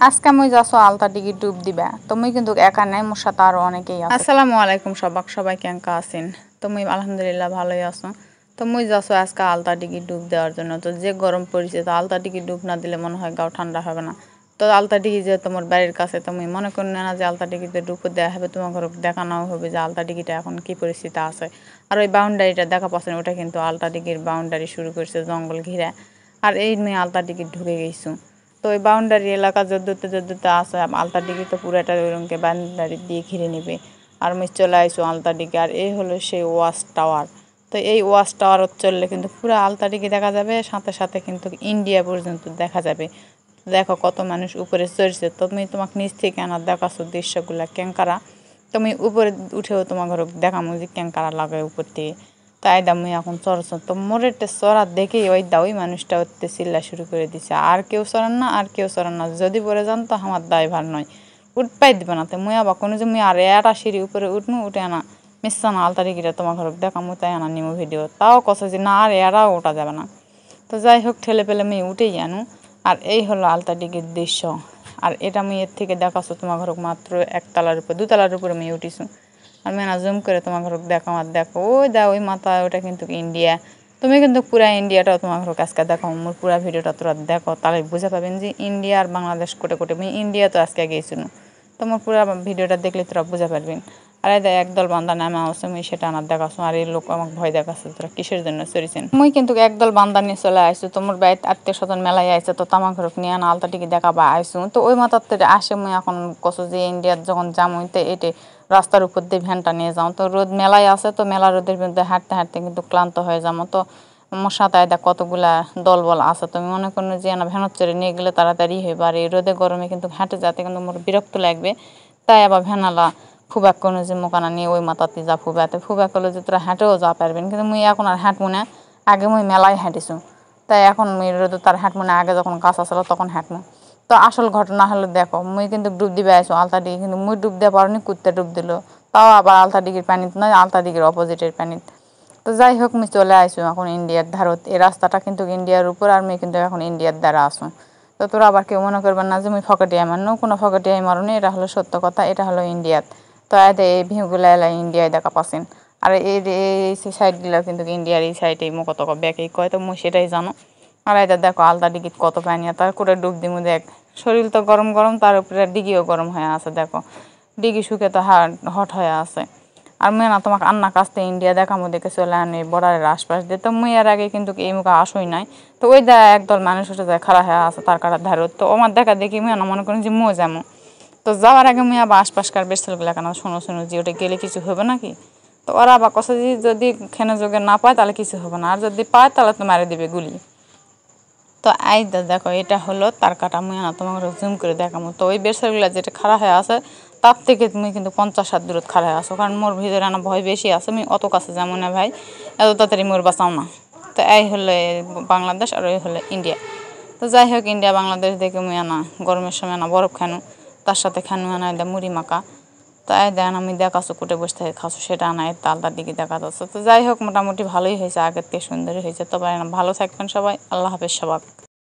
আজকে মুই যাচ্ছ আলতা টিকি ডুব দিবা তুমি কিন্তু একা নাই মোর সাথে আরো অনেকেই আছে। আসসালামু আলাইকুম সবাই কেমন আছেন? তুমি আলহামদুলিল্লাহ ভালোই আছো। তো মুই যাচ্ছ আজকে আলতা টিকি ডুব দেওয়ার জন্য। তো যে গরম পড়েছে তো আলতা টিকি ডুব না দিলে মনে হয় গাও ঠান্ডা হবে না। তো আলতা টিকি যে তোমার বাড়ির কাছে তুমি মনে করো না যে আলতা টিকিতে ডুব দেওয়া হবে, তোমার ঘর দেখানো হবে যে আলতা টিকিটা এখন কি পরিস্থিতি আছে। আর ওই বাউন্ডারিটা দেখা পাচ্ছেন, ওটা কিন্তু আলতা টিকির বাউন্ডারি শুরু করছে জঙ্গল ঘিরা। আর এই নিয়ে আলতা টিকিট ঢুকে গেছো। তো ওই বাউন্ডারি এলাকা যদ্দূরতে আছে আলতা ডিগি তো পুরাটা ওইরকমকে বাউন্ডারি দিয়ে ঘিরে নেবে। আর আমি চলে আইসো আলতা ডিগি, আর এই হলো সেই ওয়াচ টাওয়ার। তো এই ওয়াচ টাওয়ার চললে কিন্তু পুরো আলতা ডিগি দেখা যাবে, সাথে সাথে কিন্তু ইন্ডিয়া পর্যন্ত দেখা যাবে। দেখো কত মানুষ উপরে চড়ছে, তুমি তোমাকে নিচ থেকে আনার দেখাছো দৃশ্যগুলা ক্যাঙ্কারা। তুমি উপরে উঠেও তোমার ঘর দেখামো যে ক্যাঙ্কারা লাগে উপর থেকে। তাই দা মুই এখন চড়ছ, তো মোরেরটা চড়া দেখেই ওই দা ওই মানুষটা উঠতে চিল্লা শুরু করে দিছে, আর কেউ চড়ান না, আর কেউ চড়ান না, যদি পরে যান তো আমার দায়ভার নয়, উঠপাই দিবে না। তো মুই আবার কোনো যে মুই আর একটা সিঁড়ি উপরে উঠনু, উঠে আনা মিশা না আলতা টিকিটা তোমার ঘর দেখামো, তাই আনা নিমো ভিডিও। তাও কছে যে না আর এরাও ওঠা যাবে না। তো যাই হোক ঠেলে পেলে মুই উঠেই আনু। আর এই হলো আলতা টিকির দৃশ্য। আর এটা মুই এর থেকে দেখাচ্ছ তোমার ঘর মাত্র একতলার উপরে, দুতলার উপরে মুই উঠিছু। আর মেনা জুম করে তোমার ঘর দেখো, আর দেখো ওই দা ওই মাথা, ওটা কিন্তু ইন্ডিয়া। তুমি কিন্তু পুরা ইন্ডিয়াটাও তোমার ঘর আজকে দেখো, মোর পুরা ভিডিওটা তোরা দেখো, তাহলে বুঝে পাবেন যে ইন্ডিয়া আর বাংলাদেশ কোটে কোটে। আমি ইন্ডিয়া তো আজকে গিয়েছিল, তোমার পুরা ভিডিওটা দেখলে তোরা বুঝে পারবেন। আর এই একদল বান্দা নামা আছে, মুই সেটা আমার দেখাছো। আর এই লোক আমাকে ভয় দেখাচ্ছে, তোরা কিসের জন্য চড়িছেন। মুই কিন্তু একদল বান্দা নিয়ে চলে আইসু, তোমার বাড়িতে আত্মীয় স্বজন মেলায় আইসে, তো তামা ঘর নিয়ে আনা আলতা টিকি দেখাবা আইসু। তো ওই মাথাতে আসে মুই এখন কছো যে ইন্ডিয়ার যখন জামুই তো এটে রাস্তার উপর দিয়ে ভ্যানটা নিয়ে যাও। তো রোদ মেলায় আছে, তো মেলা রোদের মধ্যে হাঁটতে হাঁটতে কিন্তু ক্লান্ত হয়ে যাবো। তো আমার সাথে কতগুলা দলবল আছে, তুমি মনে করো যে না ভ্যানত চড়ে নিয়ে গেলে তাড়াতাড়ি হইবে। আর এই রোদে গরমে কিন্তু হাঁটে যাতে কিন্তু মোর বিরক্ত লাগবে। তাই আবার ভ্যানালা ফুবাক কোনো যে মোকানা নিয়ে ওই মাথাতে যা ফুবাতে ফুবাক করলে যে তোরা হাঁটেও যা পারবেন। কিন্তু মুই এখন আর হাঁটবো না, আগে মুই মেলায় হাঁটিছু, তাই এখন মুই রোদে তার হাঁটবো না, আগে যখন কাঁচা ছিল তখন হাঁটবো। তো আসল ঘটনা হলো দেখো, মুই কিন্তু ডুব দিবে আইসো আলতা ডিগি, কিন্তু মুই ডুব দিয়ে পারিনি, কুত্তে ডুব দিল। তাও আবার আলতা ডিগির পানিতে নয়, আলতা ডিগির অপোজিটের পানিতে। তো যাই হোক মুই চলে আইসো এখন ইন্ডিয়ার ধারত। এই রাস্তাটা কিন্তু ইন্ডিয়ার উপর, আর মুই কিন্তু এখন ইন্ডিয়ার দ্বারা আসো। তো তোরা আবার কেউ মনে করবেন না যে মুই ফকেটিয়াই মারনো, কোনো ফকেটিয়াই মারুনি, এটা হলো সত্য কথা, এটা হলো ইন্ডিয়াত। তো এই ভিউগুলা এলা ইন্ডিয়ায় দেখা পাচ্ছেন। আর এই সাইডগুলো কিন্তু ইন্ডিয়ার এই সাইডেই মুখত ব্যাকেই কয়, তো মুই সেটাই জানো। আর এটা দেখো আলতা ডিগিত কত পানি, তার করে ডুব দিমু দেখ। শরীর তো গরম গরম, তার উপরে ডিগিও গরম হয়ে আছে, দেখো ডিগি শুকে তো হট হয়ে আছে। আর মুই না তোমাকে আন্না কাছতে ইন্ডিয়া দেখামো দেখে চলে আনি বর্ডারের আশপাশ দিয়ে। তো মুই এর আগে কিন্তু এই মুখে আসই নাই। তো ওই একদল মানুষ উঠে যায় খাড়া হয়ে আছে তার কাটার ধারত। তো আমার দেখা দেখি মুই না মনে করেন যে মুও যাবো। তো যাওয়ার আগে মুই আবার আশপাশকার বেসলগুলা কেন শোনো যে ওটা গেলে কিছু হবে নাকি। তো ওরা আবার কছে যে যদি খেনে যোগে না পায় তাহলে কিছু হবে না, আর যদি পায় তাহলে তো মারে দিবে গুলি। তো এই দেখো এটা হলো তার কাটা, মুই না তোমাকে জুম করে দেখামো। তো ওই বেসরগুলা যেটা খাড়া হয়ে আছে তার থেকে তুমি কিন্তু 50 হাত দূরত খাড়া হয়ে আসো, কারণ মোর ভিতরে না ভয় বেশি আছে, আমি অত কাছে যাবো না ভাই, এত তাড়াতাড়ি মোর বাঁচাও না। তো এই হলো বাংলাদেশ, আর ওই হলো ইন্ডিয়া। তো যাই হোক ইন্ডিয়া বাংলাদেশ দেখে মুই আনা গরমের সময় না বরফ খানু, তার সাথে খানু আনা মুড়ি মাখা। তো দেন আমি দেখাচ্ছ কুটে বসে থেকে খাচ্ছ, সেটা আনায় তালতার দিকে দেখা যাচ্ছে। তো যাই হোক মোটামুটি ভালোই হয়েছে, আগের থেকে সুন্দরই হয়েছে। তবে ভালো থাকবেন সবাই, আল্লাহ হাফেজ সবাই।